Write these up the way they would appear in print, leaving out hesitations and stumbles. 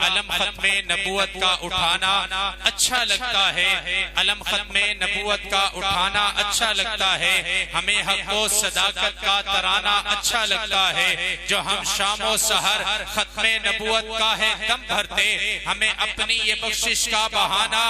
علم ختم نبوت کا اٹھانا اچھا لگتا ہے، علم ختم نبوت کا اٹھانا اچھا لگتا ہے، ہمیں حق و صداقت کا ترانہ اچھا لگتا ہے، جو ہم شام و سحر ختم نبوت کا ہے دم بھرتے، ہمیں اپنی یہ بخشش کا بہانہ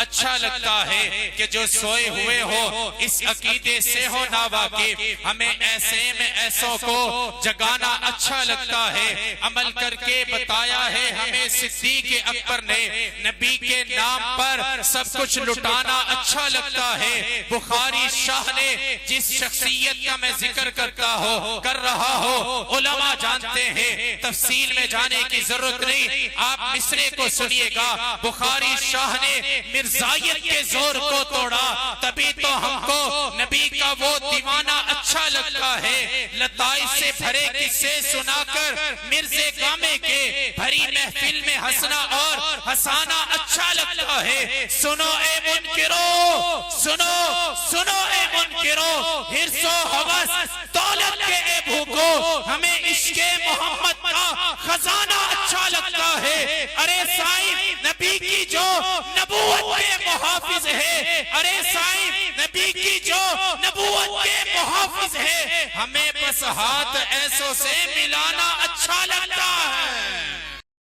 اچھا لگتا ہے کہ جو سوئے ہوئے ہو اس عقیدے سے ہو ناواقف، ہمیں ایسے میں ایسوں کو جگانا اچھا لگتا ہے، عمل کر کے بتایا ہے ہمیں صدیق اکبر نے، نبی کے نام پر سب کچھ لٹانا اچھا لگتا ہے۔ بخاری شاہ نے جس شخصیت کا میں ذکر کر رہا ہو علماء جانتے ہیں، تفصیل میں جانے کی ضرورت نہیں، آپ مصرے کو سنیے گا۔ بخاری شاہ نے مرزائیت کے زور کو توڑا، تبھی تو ہم کو نبی کا وہ دیوانہ اچھا لگتا ہے۔ لطائف سے بھرے قصے سنا کر مرزے گامے کے بھری محفل میں ہنسنا اور ہنسانا اچھا لگتا ہے۔ سنو اے منکرو، سنو سنو اے منکرو، حرص و ہوس دولت کے اے بھوکو، ہمیں عشق محمد کا خزانہ اچھا لگتا ہے۔ ارے سائیں نبی کی جو نبوت کے محافظ ہے، ارے سائیں نبی کی جو نبوت کے محافظ ہے، ہمیں بس ہاتھ ایسوں سے ملانا اچھا لگتا ہے۔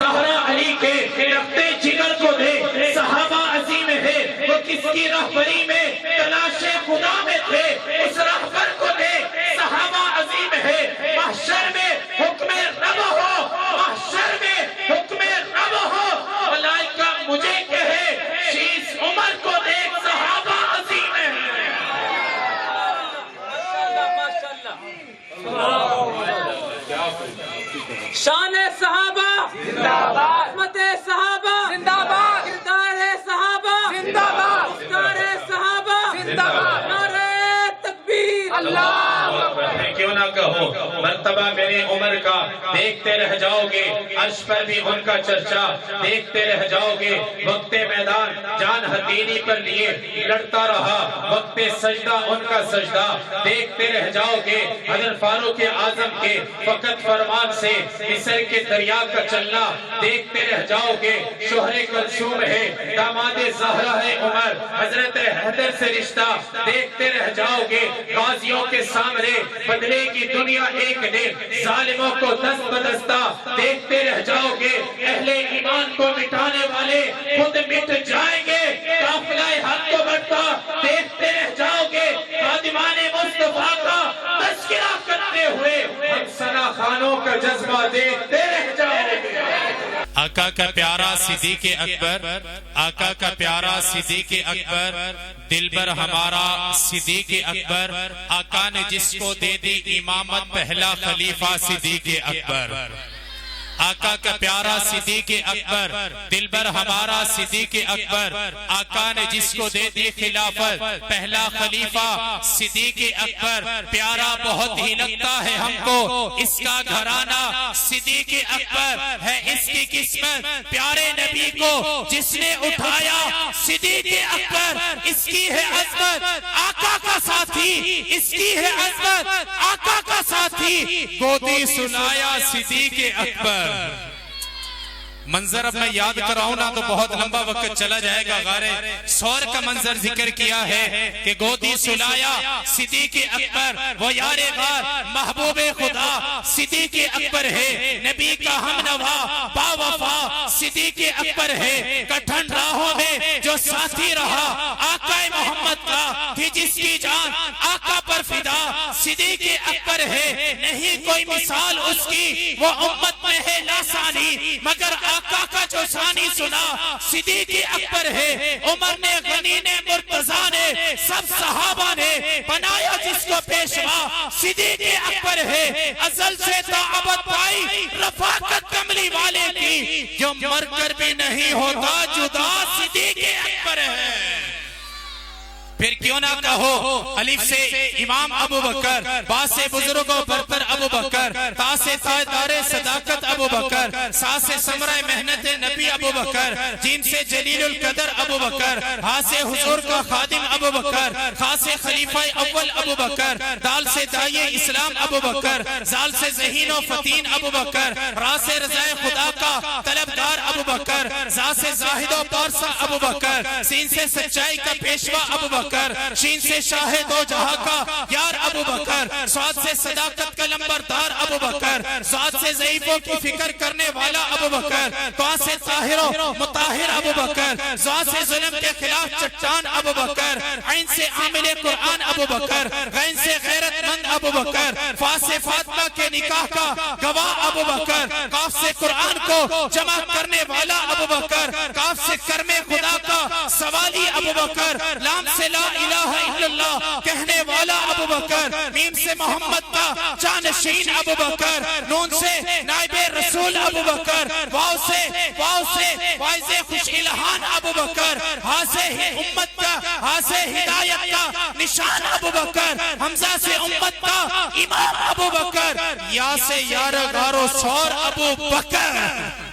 زہرا علی کے رفتے جگر کو دے، صحابہ عظیم ہے وہ کس کی رہبری میں تلاش خدا میں تھے، اس رہبر کو دے، صحابہ عظیم ہے۔ محشر میں حکم رب ہو، محشر میں حکم رب ہو، ملائکہ مجھے کہے شیش عمر کو دیکھ، صحابہ عظیم ہے۔ شان صحابہ زندہ باد، عظمت صحابہ زندہ باد، کردار صحابہ زندہ باد، مختار صحابہ زندہ باد، نعرہ تکبیر اللہ میں کیوں نہ کہوں مرتبہ میرے عمر کا، دیکھتے رہ جاؤ گے عرش پر بھی ان کا چرچا، دیکھتے رہ جاؤ گے وقت میدان جان ہتھیلی پر لیے لڑتا رہا، وقت سجدہ ان کا سجدہ، دیکھتے رہ جاؤ گے حضرت فاروق اعظم کے فقط فرمان سے مصر کے دریا کا چلنا، دیکھتے رہ جاؤ گے شوہر کلثوم ہے، داماد زہرا ہے عمر، حضرت حیدر سے رشتہ، دیکھتے رہ جاؤ گے غازیوں کے سامنے بدلے کی دنیا ایک دن، ظالموں کو دست بدستہ، دیکھتے رہ جاؤ گے اہل ایمان کو مٹانے والے خود مٹ جائیں گے، قافلہ حق کو بڑھتا، دیکھتے رہ جاؤ گے خادمان مصطفیٰ کا تذکرہ کرتے ہوئے ہم ثنا خانوں کا جذبہ دیکھتے رہ جاؤ گے۔ آقا کا پیارا صدیق اکبر، آقا کا پیارا صدیق اکبر، دلبر ہمارا صدیق اکبر، آقا نے جس کو دے دی امامت پہلا خلیفہ صدیق اکبر۔ آقا کا پیارا صدیق اکبر، دلبر ہمارا صدیق اکبر، آقا نے جس کو دے دی خلافت پہلا خلیفہ صدیق اکبر۔ پیارا بہت ہی لگتا ہے ہم کو اس کا گھرانہ صدیق اکبر ہے، اس کی قسمت پیارے نبی کو جس نے اٹھایا صدیق اکبر، اس کی ہے عظمت آقا کا ساتھی، اس کی ہے عظمت آقا کا ساتھی، گودی سلایا صدیق اکبر۔ منظر اب میں یاد کراؤں نا تو بہت لمبا وقت چلا جائے گا، غارِ سور کا منظر ذکر کیا ہے کہ گودی سلایا صدیق اکبر، وہ یار غار محبوب خدا صدیق اکبر ہے، نبی کا ہم نوا با وفا صدیق اکبر ہے، کٹھن راہوں میں جو ساتھی رہا آقا محمد کا تھی جس کی جان آقا پر فدا صدیق اکبر ہے، نہیں کوئی مثال اس کی وہ امت میں ہے لاسانی، مگر آقا کا جو ثانی سنا صدیق اکبر ہے، عمر نے غنی نے مرتضیٰ نے سب صحابہ نے بنایا جس کو پیشوا صدیق اکبر ہے، ازل سے تا ابد پائی رفاقت کملی والے کی، جو مر کر بھی نہیں ہوتا جدا صدیق اکبر ہے۔ پھر کیوں نہ کہو الف سے امام ابو بکر، با سے بزرگوں برتر ابو بکر، تا سے تاجدار صداقت ابو بکر، سا سے ثمرہ محنت نبی ابو بکر، جیم سے جلیل القدر ابو بکر، ہا سے حضور کا خادم ابو بکر، خا سے خلیفہ اول ابو بکر، دال سے داعی اسلام ابو بکر، زال سے ذہین و فتین ابو بکر، را سے رضائے خدا کا طلبگار ابو بکر، زا سے زاہد و پارسا ابو بکر، سین سے سچائی کا پیشوا ابو بکر، شین سے شاہد و جہاں کا یار ابو بکر، سعاد سے صداقت کا لمبردار ابو بکر، سعاد سے ضعیفوں کی فکر کرنے والا ابو بکر، تو سے طاہر و مطاہر ابو بکر، زا سے ظلم کے خلاف چٹان ابو بکر، عین سے عامل قرآن ابو بکر، غین سے غیرت مند ابو بکر، فا سے فاطمہ کے نکاح کا گواہ ابو بکر، کاف سے قرآن کو جمع کرنے والا ابو بکر، کاف سے کرم خدا کا سوالی ابو بکر، لام سے لا الہ الا اللہ کہنے والا ابو بکر، میم سے محمد کا جانشین ابو بکر، نون سے نائب رسول ابو بکر، واو سے وائز خوش الہان ابو بکر، ہا سے امت کا ہا سے ہدایت کا نشان ابو بکر، حمزہ سے امت کا امام ابو بکر، یا سے یار غار و سور ابو بکر۔